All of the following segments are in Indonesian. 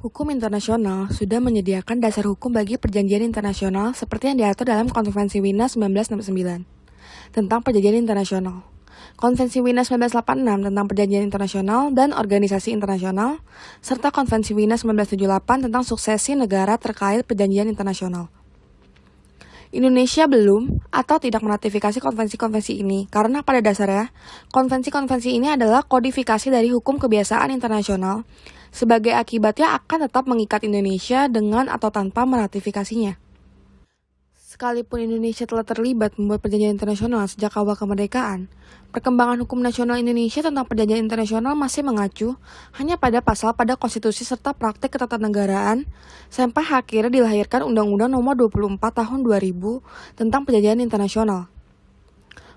Hukum internasional sudah menyediakan dasar hukum bagi perjanjian internasional seperti yang diatur dalam Konvensi Wina 1969 tentang perjanjian internasional, Konvensi Wina 1986 tentang perjanjian internasional dan organisasi internasional, serta Konvensi Wina 1978 tentang suksesi negara terkait perjanjian internasional. Indonesia belum atau tidak meratifikasi konvensi-konvensi ini karena pada dasarnya konvensi-konvensi ini adalah kodifikasi dari hukum kebiasaan internasional. Sebagai akibatnya akan tetap mengikat Indonesia dengan atau tanpa meratifikasinya. Sekalipun Indonesia telah terlibat membuat perjanjian internasional sejak awal kemerdekaan, perkembangan hukum nasional Indonesia tentang perjanjian internasional masih mengacu hanya pada pasal pada konstitusi serta praktek ketatanegaraan sampai akhirnya dilahirkan Undang-Undang Nomor 24 Tahun 2000 tentang perjanjian internasional.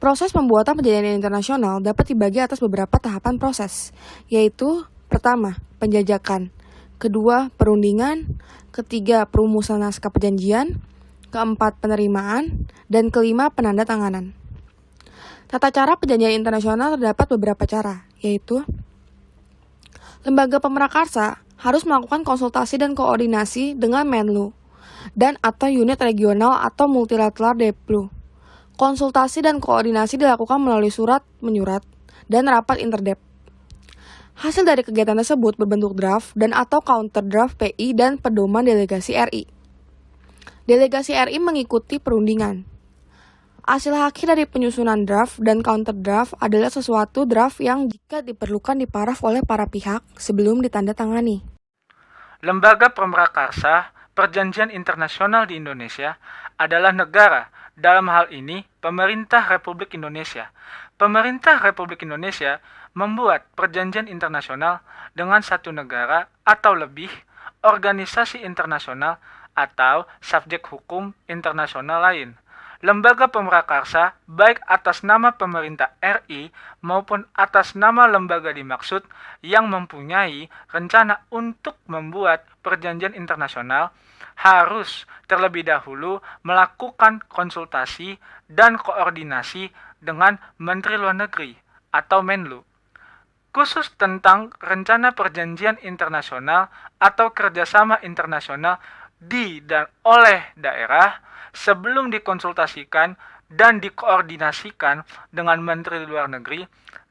Proses pembuatan perjanjian internasional dapat dibagi atas beberapa tahapan proses, yaitu pertama, penjajakan, kedua, perundingan, ketiga, perumusan naskah perjanjian, keempat, penerimaan, dan kelima, penandatanganan. Tata cara perjanjian internasional terdapat beberapa cara, yaitu lembaga pemrakarsa harus melakukan konsultasi dan koordinasi dengan Menlu dan atau unit regional atau multilateral Deplu. Konsultasi dan koordinasi dilakukan melalui surat menyurat dan rapat interdep. Hasil dari kegiatan tersebut berbentuk draft dan atau counter draft PI dan pedoman delegasi RI. Delegasi RI mengikuti perundingan. Hasil akhir dari penyusunan draft dan counter draft adalah sesuatu draft yang jika diperlukan diparaf oleh para pihak sebelum ditandatangani. Lembaga pemrakarsa perjanjian internasional di Indonesia adalah negara, dalam hal ini Pemerintah Republik Indonesia. Pemerintah Republik Indonesia membuat perjanjian internasional dengan satu negara atau lebih, organisasi internasional, atau subjek hukum internasional lain. Lembaga pemrakarsa, baik atas nama pemerintah RI maupun atas nama lembaga dimaksud yang mempunyai rencana untuk membuat perjanjian internasional, harus terlebih dahulu melakukan konsultasi dan koordinasi dengan Menteri Luar Negeri atau Menlu. Khusus tentang rencana perjanjian internasional atau kerjasama internasional di dan oleh daerah, sebelum dikonsultasikan dan dikoordinasikan dengan Menteri Luar Negeri,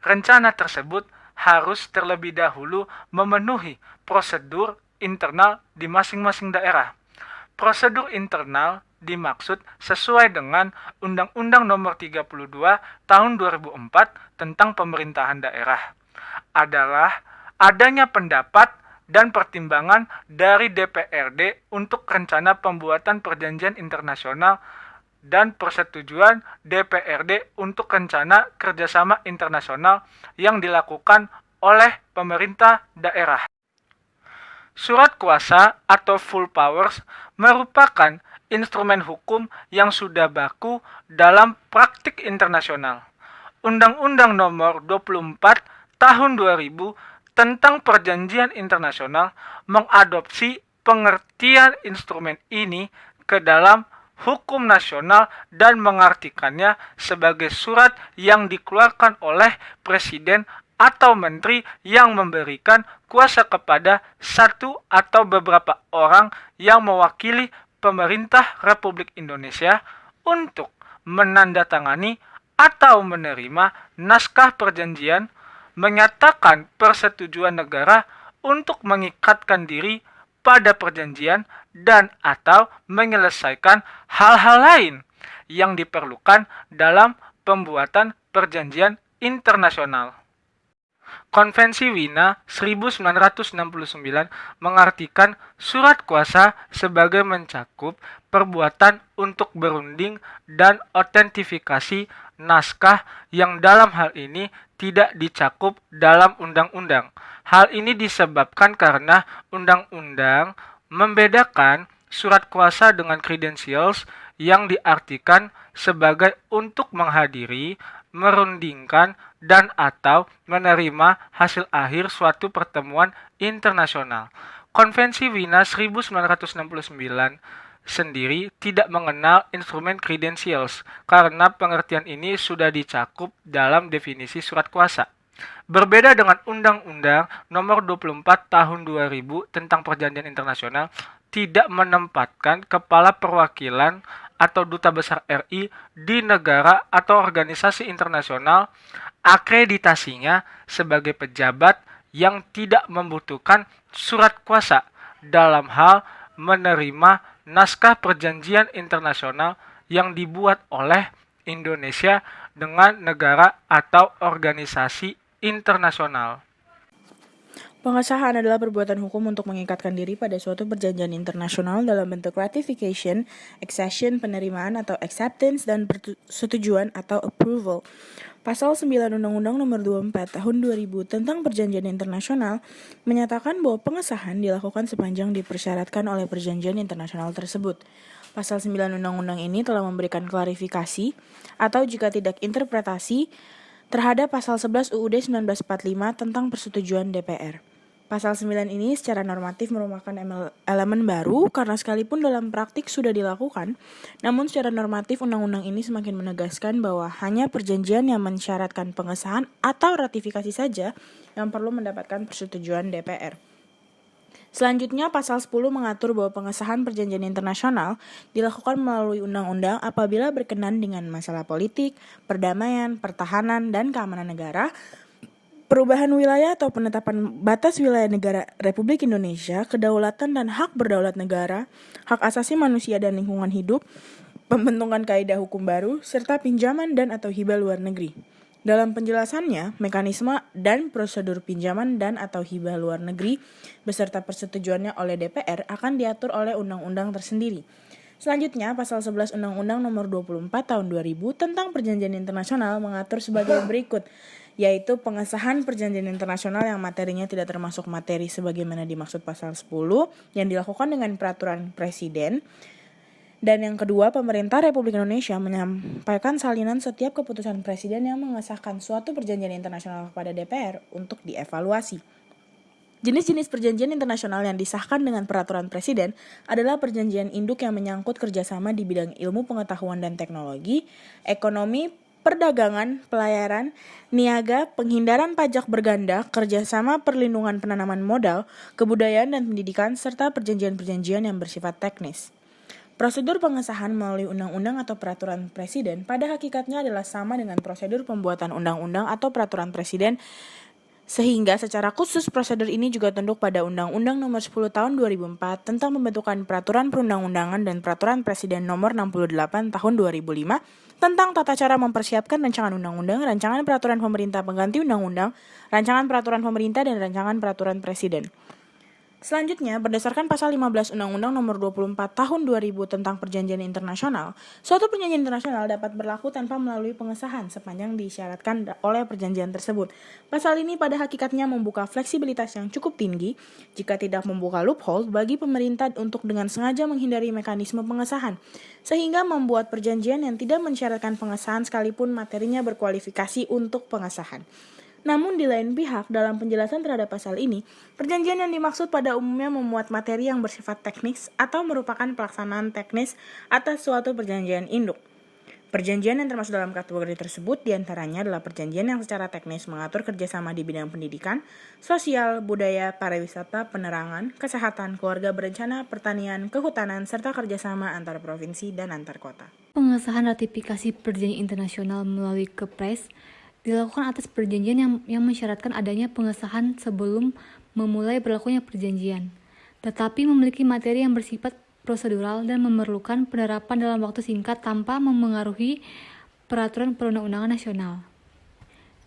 rencana tersebut harus terlebih dahulu memenuhi prosedur internal di masing-masing daerah. Prosedur internal dimaksud sesuai dengan Undang-Undang Nomor 32 Tahun 2004 tentang pemerintahan daerah adalah adanya pendapat dan pertimbangan dari DPRD untuk rencana pembuatan perjanjian internasional dan persetujuan DPRD untuk rencana kerjasama internasional yang dilakukan oleh pemerintah daerah. Surat kuasa atau full powers merupakan instrumen hukum yang sudah baku dalam praktik internasional. Undang-Undang Nomor 24 Tahun 2000 tentang perjanjian internasional mengadopsi pengertian instrumen ini ke dalam hukum nasional dan mengartikannya sebagai surat yang dikeluarkan oleh presiden atau menteri yang memberikan kuasa kepada satu atau beberapa orang yang mewakili pemerintah Republik Indonesia untuk menandatangani atau menerima naskah perjanjian, menyatakan persetujuan negara untuk mengikatkan diri pada perjanjian dan atau menyelesaikan hal-hal lain yang diperlukan dalam pembuatan perjanjian internasional. Konvensi Wina 1969 mengartikan surat kuasa sebagai mencakup perbuatan untuk berunding dan otentifikasi naskah yang dalam hal ini tidak dicakup dalam undang-undang. Hal ini disebabkan karena undang-undang membedakan surat kuasa dengan credentials yang diartikan sebagai untuk menghadiri, merundingkan, dan atau menerima hasil akhir suatu pertemuan internasional. Konvensi Wina 1969 sendiri tidak mengenal instrumen credentials karena pengertian ini sudah dicakup dalam definisi surat kuasa. Berbeda dengan Undang-Undang Nomor 24 Tahun 2000 tentang Perjanjian Internasional, tidak menempatkan kepala perwakilan atau duta besar RI di negara atau organisasi internasional akreditasinya sebagai pejabat yang tidak membutuhkan surat kuasa dalam hal menerima naskah perjanjian internasional yang dibuat oleh Indonesia dengan negara atau organisasi internasional. Pengesahan adalah perbuatan hukum untuk mengikatkan diri pada suatu perjanjian internasional dalam bentuk ratification, accession, penerimaan atau acceptance, dan persetujuan atau approval. Pasal 9 Undang-Undang Nomor 24 Tahun 2000 tentang Perjanjian Internasional menyatakan bahwa pengesahan dilakukan sepanjang dipersyaratkan oleh perjanjian internasional tersebut. Pasal 9 Undang-Undang ini telah memberikan klarifikasi atau jika tidak interpretasi terhadap Pasal 11 UUD 1945 tentang persetujuan DPR. Pasal 9 ini secara normatif merupakan elemen baru karena sekalipun dalam praktik sudah dilakukan, namun secara normatif undang-undang ini semakin menegaskan bahwa hanya perjanjian yang mensyaratkan pengesahan atau ratifikasi saja yang perlu mendapatkan persetujuan DPR. Selanjutnya, Pasal 10 mengatur bahwa pengesahan perjanjian internasional dilakukan melalui undang-undang apabila berkenan dengan masalah politik, perdamaian, pertahanan, dan keamanan negara, perubahan wilayah atau penetapan batas wilayah negara Republik Indonesia, kedaulatan dan hak berdaulat negara, hak asasi manusia dan lingkungan hidup, pembentukan kaidah hukum baru, serta pinjaman dan atau hibah luar negeri. Dalam penjelasannya, mekanisme dan prosedur pinjaman dan atau hibah luar negeri beserta persetujuannya oleh DPR akan diatur oleh undang-undang tersendiri. Selanjutnya, Pasal 11 Undang-Undang Nomor 24 Tahun 2000 tentang Perjanjian Internasional mengatur sebagai berikut, yaitu pengesahan perjanjian internasional yang materinya tidak termasuk materi sebagaimana dimaksud Pasal 10 yang dilakukan dengan peraturan Presiden. Dan yang kedua, pemerintah Republik Indonesia menyampaikan salinan setiap keputusan Presiden yang mengesahkan suatu perjanjian internasional kepada DPR untuk dievaluasi. Jenis-jenis perjanjian internasional yang disahkan dengan peraturan Presiden adalah perjanjian induk yang menyangkut kerjasama di bidang ilmu pengetahuan dan teknologi, ekonomi, perdagangan, pelayaran, niaga, penghindaran pajak berganda, kerjasama perlindungan penanaman modal, kebudayaan dan pendidikan, serta perjanjian-perjanjian yang bersifat teknis. Prosedur pengesahan melalui undang-undang atau peraturan presiden pada hakikatnya adalah sama dengan prosedur pembuatan undang-undang atau peraturan presiden, sehingga secara khusus prosedur ini juga tunduk pada Undang-Undang Nomor 10 Tahun 2004 tentang pembentukan peraturan perundang-undangan dan peraturan presiden Nomor 68 Tahun 2005 tentang tata cara mempersiapkan rancangan undang-undang, rancangan peraturan pemerintah pengganti undang-undang, rancangan peraturan pemerintah dan rancangan peraturan presiden. Selanjutnya, berdasarkan Pasal 15 Undang-Undang Nomor 24 Tahun 2000 tentang Perjanjian Internasional, suatu perjanjian internasional dapat berlaku tanpa melalui pengesahan sepanjang disyaratkan oleh perjanjian tersebut. Pasal ini pada hakikatnya membuka fleksibilitas yang cukup tinggi jika tidak membuka loophole bagi pemerintah untuk dengan sengaja menghindari mekanisme pengesahan, sehingga membuat perjanjian yang tidak mensyaratkan pengesahan sekalipun materinya berkualifikasi untuk pengesahan. Namun di lain pihak, dalam penjelasan terhadap pasal ini, perjanjian yang dimaksud pada umumnya memuat materi yang bersifat teknis atau merupakan pelaksanaan teknis atas suatu perjanjian induk. Perjanjian yang termasuk dalam kategori tersebut diantaranya adalah perjanjian yang secara teknis mengatur kerjasama di bidang pendidikan, sosial, budaya, pariwisata, penerangan, kesehatan, keluarga berencana, pertanian, kehutanan, serta kerjasama antar provinsi dan antar kota. Pengesahan ratifikasi perjanjian internasional melalui Kepres dilakukan atas perjanjian yang mensyaratkan adanya pengesahan sebelum memulai berlakunya perjanjian, tetapi memiliki materi yang bersifat prosedural dan memerlukan penerapan dalam waktu singkat tanpa memengaruhi peraturan perundang-undangan nasional.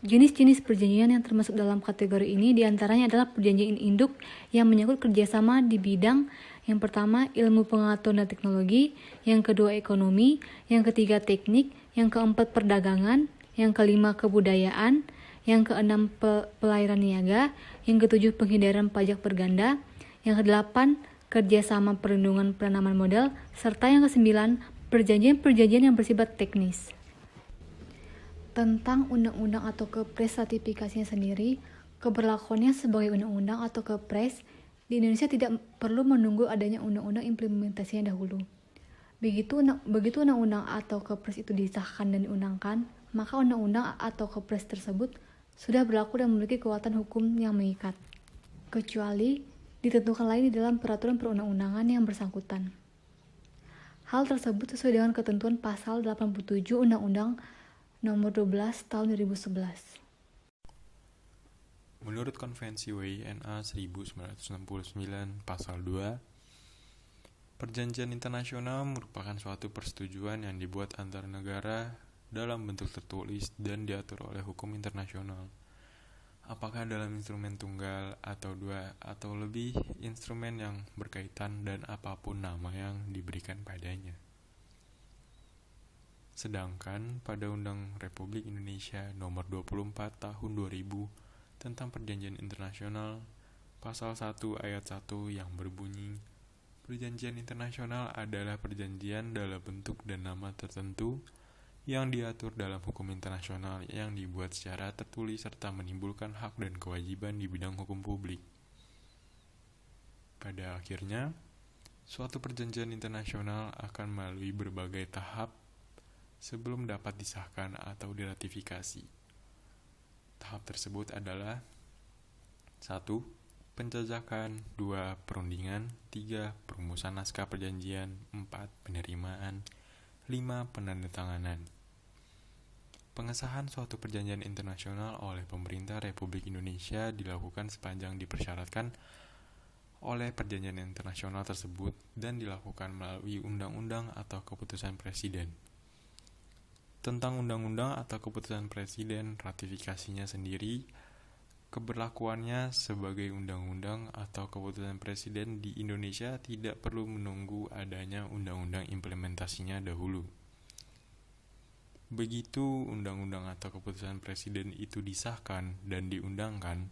Jenis-jenis perjanjian yang termasuk dalam kategori ini diantaranya adalah perjanjian induk yang menyangkut kerjasama di bidang yang pertama ilmu pengetahuan dan teknologi, yang kedua ekonomi, yang ketiga teknik, yang keempat perdagangan, yang kelima kebudayaan, yang keenam pelayaran niaga, yang ketujuh penghindaran pajak berganda, yang kedelapan kerjasama perlindungan penanaman modal, serta yang kesembilan perjanjian-perjanjian yang bersifat teknis. Tentang undang-undang atau Kepres ratifikasinya sendiri, keberlakuannya sebagai undang-undang atau Kepres di Indonesia tidak perlu menunggu adanya undang-undang implementasinya dahulu. Begitu undang-undang atau Kepres itu disahkan dan diundangkan, maka undang-undang atau Kepres tersebut sudah berlaku dan memiliki kekuatan hukum yang mengikat, kecuali ditentukan lain di dalam peraturan perundang-undangan yang bersangkutan. Hal tersebut sesuai dengan ketentuan pasal 87 Undang-Undang Nomor 12 Tahun 2011. Menurut Konvensi WINA 1969 Pasal 2, perjanjian internasional merupakan suatu persetujuan yang dibuat antar negara dalam bentuk tertulis dan diatur oleh hukum internasional. Apakah dalam instrumen tunggal atau dua atau lebih instrumen yang berkaitan dan apapun nama yang diberikan padanya. Sedangkan pada Undang Republik Indonesia Nomor 24 Tahun 2000 tentang Perjanjian Internasional, Pasal 1 Ayat 1 yang berbunyi, perjanjian internasional adalah perjanjian dalam bentuk dan nama tertentu yang diatur dalam hukum internasional yang dibuat secara tertulis serta menimbulkan hak dan kewajiban di bidang hukum publik. Pada akhirnya, suatu perjanjian internasional akan melalui berbagai tahap sebelum dapat disahkan atau diratifikasi. Tahap tersebut adalah 1. Penjajakan, 2. Perundingan, 3. Perumusan naskah perjanjian, 4. Penerimaan, 5. Penandatanganan. Pengesahan suatu perjanjian internasional oleh pemerintah Republik Indonesia dilakukan sepanjang dipersyaratkan oleh perjanjian internasional tersebut dan dilakukan melalui undang-undang atau keputusan presiden. Tentang undang-undang atau keputusan presiden, ratifikasinya sendiri, keberlakuannya sebagai undang-undang atau keputusan presiden di Indonesia tidak perlu menunggu adanya undang-undang implementasinya dahulu. Begitu undang-undang atau keputusan presiden itu disahkan dan diundangkan,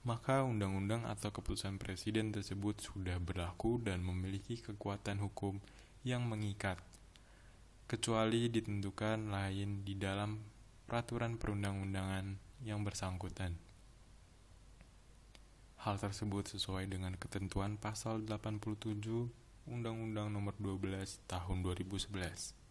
maka undang-undang atau keputusan presiden tersebut sudah berlaku dan memiliki kekuatan hukum yang mengikat, kecuali ditentukan lain di dalam peraturan perundang-undangan yang bersangkutan. Hal tersebut sesuai dengan ketentuan pasal 87 Undang-Undang Nomor 12 Tahun 2011.